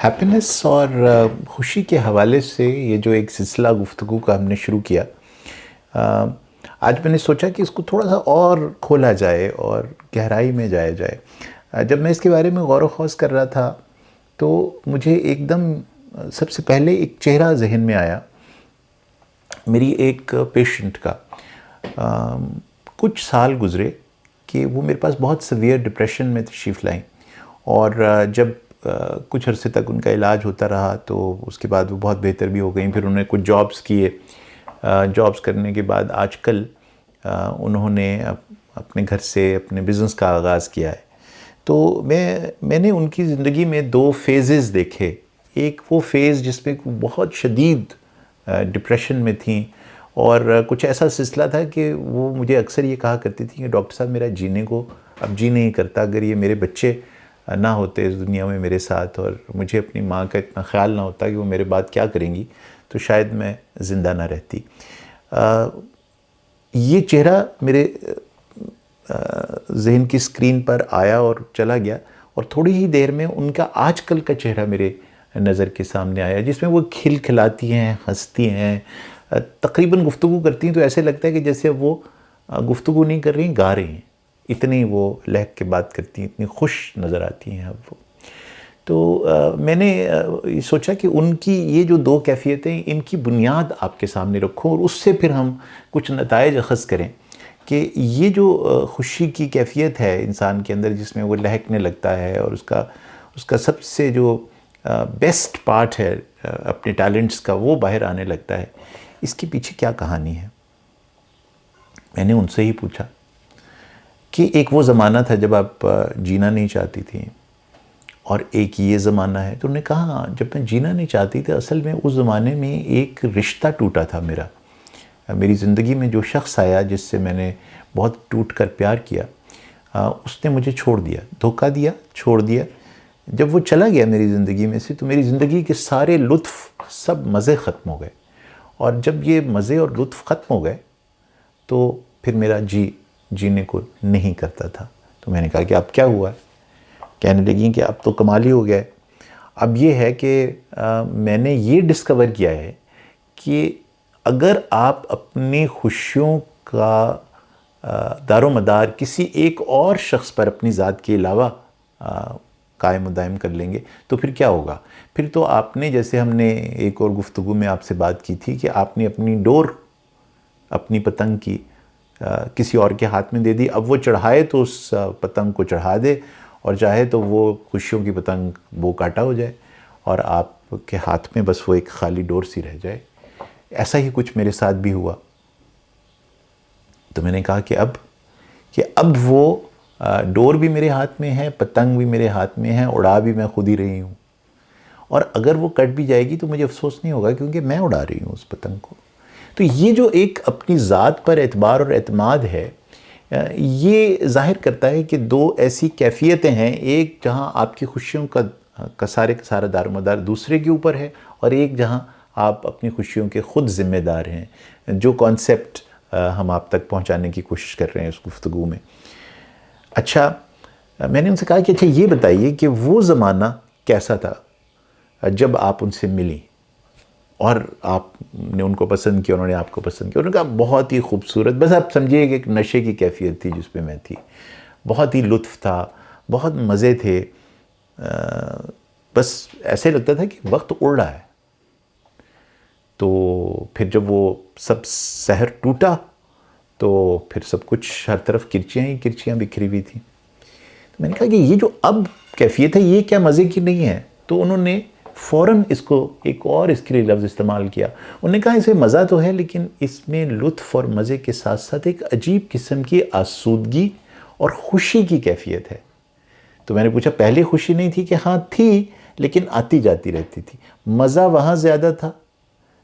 Happiness اور خوشی کے حوالے سے یہ جو ایک سلسلہ گفتگو کا ہم نے شروع کیا، آج میں نے سوچا کہ اس کو تھوڑا سا اور کھولا جائے اور گہرائی میں جایا جائے۔ جب میں اس کے بارے میں غور و خوض کر رہا تھا تو مجھے ایک دم سب سے پہلے ایک چہرہ ذہن میں آیا میری ایک پیشنٹ کا۔ کچھ سال گزرے کہ وہ میرے پاس بہت سیویئر ڈپریشن میں تشریف لائیں، اور جب کچھ عرصے تک ان کا علاج ہوتا رہا تو اس کے بعد وہ بہت بہتر بھی ہو گئیں۔ پھر انہوں نے کچھ جابس کیے، جابس کرنے کے بعد آج کل انہوں نے اپنے گھر سے اپنے بزنس کا آغاز کیا ہے۔ تو میں نے ان کی زندگی میں دو فیزز دیکھے۔ ایک وہ فیز جس میں بہت شدید ڈپریشن میں تھیں، اور کچھ ایسا سلسلہ تھا کہ وہ مجھے اکثر یہ کہا کرتی تھیں کہ ڈاکٹر صاحب میرا جینے کو اب جی نہیں کرتا، اگر یہ میرے بچے نہ ہوتے اس دنیا میں میرے ساتھ، اور مجھے اپنی ماں کا اتنا خیال نہ ہوتا کہ وہ میرے بعد کیا کریں گی، تو شاید میں زندہ نہ رہتی۔ یہ چہرہ میرے ذہن کی اسکرین پر آیا اور چلا گیا، اور تھوڑی ہی دیر میں ان کا آج کل کا چہرہ میرے نظر کے سامنے آیا، جس میں وہ کھل کھلاتی ہیں، ہنستی ہیں، تقریباً گفتگو کرتی ہیں تو ایسے لگتا ہے کہ جیسے وہ گفتگو نہیں کر رہی، گا رہی ہیں، اتنی وہ لہک کے بات کرتی ہیں، اتنی خوش نظر آتی ہیں اب وہ۔ تو میں نے سوچا کہ ان کی یہ جو دو کیفیتیں، ان کی بنیاد آپ کے سامنے رکھوں، اور اس سے پھر ہم کچھ نتائج اخذ کریں کہ یہ جو خوشی کی کیفیت ہے انسان کے اندر، جس میں وہ لہکنے لگتا ہے، اور اس کا سب سے جو بیسٹ پارٹ ہے اپنے ٹیلنٹس کا، وہ باہر آنے لگتا ہے، اس کے پیچھے کیا کہانی ہے؟ میں نے ان سے ہی پوچھا کہ ایک وہ زمانہ تھا جب آپ جینا نہیں چاہتی تھیں، اور ایک یہ زمانہ ہے۔ تو انہوں نے کہا جب میں جینا نہیں چاہتی تھی، اصل میں اس زمانے میں ایک رشتہ ٹوٹا تھا میری زندگی میں جو شخص آیا جس سے میں نے بہت ٹوٹ کر پیار کیا، اس نے مجھے چھوڑ دیا، دھوکہ دیا، چھوڑ دیا۔ جب وہ چلا گیا میری زندگی میں سے، تو میری زندگی کے سارے لطف، سب مزے ختم ہو گئے، اور جب یہ مزے اور لطف ختم ہو گئے تو پھر میرا جینے کو نہیں کرتا تھا۔ تو میں نے کہا کہ اب کیا ہوا ہے؟ کہنے لگیں کہ اب تو کمال ہی ہو گیا ہے۔ اب یہ ہے کہ میں نے یہ ڈسکور کیا ہے کہ اگر آپ اپنی خوشیوں کا دار و مدار کسی ایک اور شخص پر اپنی ذات کے علاوہ قائم و دائم کر لیں گے تو پھر کیا ہوگا؟ پھر تو آپ نے، جیسے ہم نے ایک اور گفتگو میں آپ سے بات کی تھی، کہ آپ نے اپنی ڈور، اپنی پتنگ کی کسی اور کے ہاتھ میں دے دی۔ اب وہ چڑھائے تو اس پتنگ کو چڑھا دے، اور چاہے تو وہ خوشیوں کی پتنگ وہ کاٹا ہو جائے، اور آپ کے ہاتھ میں بس وہ ایک خالی ڈور سی رہ جائے۔ ایسا ہی کچھ میرے ساتھ بھی ہوا۔ تو میں نے کہا کہ اب وہ ڈور بھی میرے ہاتھ میں ہے، پتنگ بھی میرے ہاتھ میں ہے، اڑا بھی میں خود ہی رہی ہوں، اور اگر وہ کٹ بھی جائے گی تو مجھے افسوس نہیں ہوگا، کیونکہ میں اڑا رہی ہوں اس پتنگ کو۔ تو یہ جو ایک اپنی ذات پر اعتبار اور اعتماد ہے، یہ ظاہر کرتا ہے کہ دو ایسی کیفیتیں ہیں، ایک جہاں آپ کی خوشیوں کا سارا دار و مدار دوسرے کے اوپر ہے، اور ایک جہاں آپ اپنی خوشیوں کے خود ذمہ دار ہیں، جو کانسیپٹ ہم آپ تک پہنچانے کی کوشش کر رہے ہیں اس گفتگو میں۔ اچھا، میں نے ان سے کہا کہ اچھا یہ بتائیے کہ وہ زمانہ کیسا تھا جب آپ ان سے ملی اور آپ نے ان کو پسند کیا، انہوں نے آپ کو پسند کیا؟ انہوں نے کہا بہت ہی خوبصورت، بس آپ سمجھیے کہ ایک نشے کی کیفیت تھی جس پہ میں تھی، بہت ہی لطف تھا، بہت مزے تھے، بس ایسے لگتا تھا کہ وقت اڑ رہا ہے۔ تو پھر جب وہ سب سحر ٹوٹا تو پھر سب کچھ، ہر طرف کرچیاں ہی کرچیاں بکھری ہوئی تھیں۔ تو میں نے کہا کہ یہ جو اب کیفیت ہے یہ کیا مزے کی نہیں ہے؟ تو انہوں نے فوراً اس کو ایک اور اس کے لیے لفظ استعمال کیا۔ انہوں نے کہا اسے مزہ تو ہے، لیکن اس میں لطف اور مزے کے ساتھ ساتھ ایک عجیب قسم کی آسودگی اور خوشی کی کیفیت ہے۔ تو میں نے پوچھا پہلے خوشی نہیں تھی؟ کہ ہاں تھی، لیکن آتی جاتی رہتی تھی، مزہ وہاں زیادہ تھا،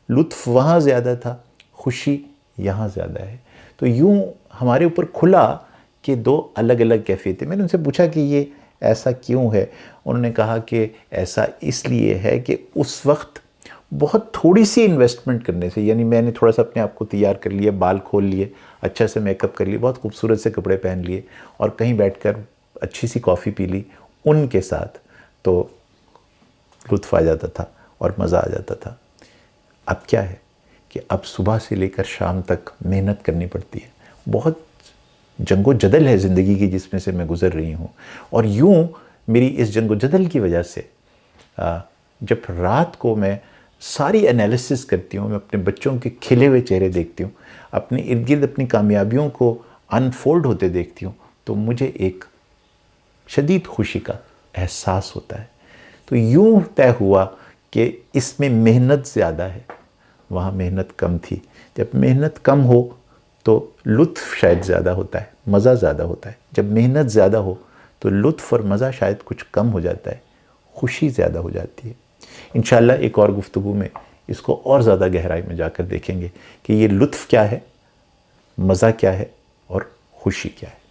لطف وہاں زیادہ تھا، خوشی یہاں زیادہ ہے۔ تو یوں ہمارے اوپر کھلا کہ دو الگ الگ کیفیتیں۔ میں نے ان سے پوچھا کہ یہ ایسا کیوں ہے؟ انہوں نے کہا کہ ایسا اس لیے ہے کہ اس وقت بہت تھوڑی سی انویسٹمنٹ کرنے سے، یعنی میں نے تھوڑا سا اپنے آپ کو تیار کر لیا، بال کھول لیے، اچھا سے میک اپ کر لیے، بہت خوبصورت سے کپڑے پہن لیے، اور کہیں بیٹھ کر اچھی سی کافی پی لی ان کے ساتھ، تو لطف آ جاتا تھا اور مزہ آ جاتا تھا۔ اب کیا ہے کہ اب صبح سے لے کر شام تک محنت کرنی پڑتی ہے، بہت جنگ و جدل ہے زندگی کی جس میں سے میں گزر رہی ہوں، اور یوں میری اس جنگ و جدل کی وجہ سے جب رات کو میں ساری انالیسس کرتی ہوں، میں اپنے بچوں کے کھلے ہوئے چہرے دیکھتی ہوں، اپنے ارد گرد اپنی کامیابیوں کو انفولڈ ہوتے دیکھتی ہوں، تو مجھے ایک شدید خوشی کا احساس ہوتا ہے۔ تو یوں طے ہوا کہ اس میں محنت زیادہ ہے، وہاں محنت کم تھی۔ جب محنت کم ہو تو لطف شاید زیادہ ہوتا ہے، مزہ زیادہ ہوتا ہے۔ جب محنت زیادہ ہو تو لطف اور مزہ شاید کچھ کم ہو جاتا ہے، خوشی زیادہ ہو جاتی ہے۔ انشاءاللہ ایک اور گفتگو میں اس کو اور زیادہ گہرائی میں جا کر دیکھیں گے کہ یہ لطف کیا ہے، مزہ کیا ہے اور خوشی کیا ہے۔